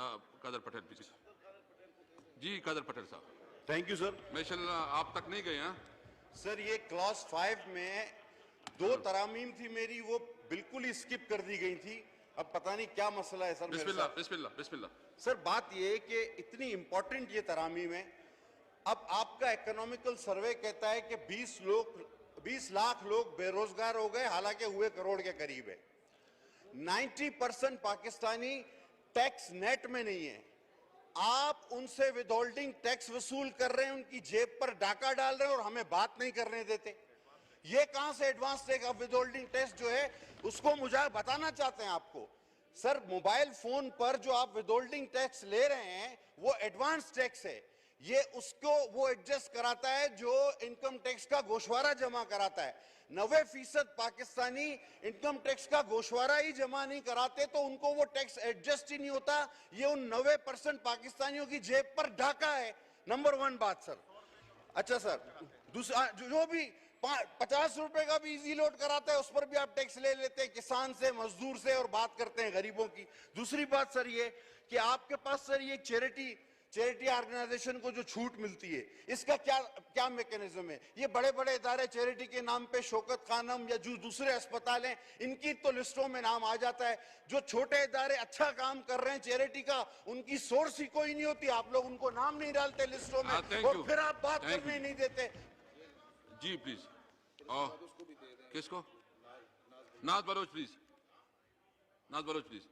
Kader Patel please. जी कादर पटेल साहब। Thank you sir. Michel आप तक नहीं गए हैं सर ये क्लास 5 में 2 तरामीम थी मेरी, वो बिल्कुल ही स्किप कर दी गई थी। अब पता नहीं क्या मसला है सर मेरे बिस्मिल्लाह साथ। बिस्मिल्लाह बिस्मिल्लाह। सर बात ये है कि इतनी इंपॉर्टेंट ये तरामीम है। अब आपका इकोनॉमिकल सर्वे कहता है कि 20 लाख लोग बेरोजगार हो गए, हालांकि हुए करोड़ के करीब है। 90% पाकिस्तानी टैक्स नेट में नहीं है। आप उनसे विदहोल्डिंग टैक्स वसूल कर रहे हैं, उनकी जेब पर डाका डाल रहे हैं और हमें बात नहीं करने देते। ये कहां से एडवांस टैक्स विदहोल्डिंग टैक्स जो है उसको मुझे बताना चाहते हैं आपको। सर मोबाइल फोन पर जो आप विदहोल्डिंग टैक्स ले रहे हैं वो एडवांस टैक्स है। ये उसको वो एडजस्ट कराता है जो इनकम टैक्स का गोशवारा जमा कराता है। 90% पाकिस्तानी इनकम टैक्स का गोशवारा ही जमा नहीं कराते, तो उनको वो टैक्स एडजस्ट ही नहीं होता। ये उन 90% पाकिस्तानियों की जेब पर डाका है। नंबर 1 बात सर। अच्छा सर, दूसरा जो भी 50 रुपए का भी इजी लोड कराता है उस पर भी आप टैक्स ले लेते हैं, किसान से, मजदूर से, और बात करते हैं गरीबों की। दूसरी बात सर ये कि आपके पास सर ये चैरिटी ऑर्गेनाइजेशन को जो छूट मिलती है इसका क्या मैकेनिज्म है? ये बड़े बड़े इदारे चैरिटी के नाम पे, शौकत खानम या जो दूसरे अस्पताल हैं, इनकी तो लिस्टों में नाम आ जाता है। जो छोटे इदारे अच्छा काम कर रहे हैं चैरिटी का, उनकी सोर्स ही कोई नहीं होती, आप लोग उनको नाम नहीं डालते लिस्टों में और फिर आप बात करने नहीं देते। जी प्लीज। किसको? नाज बलोच प्लीज। नाज बलोच प्लीज।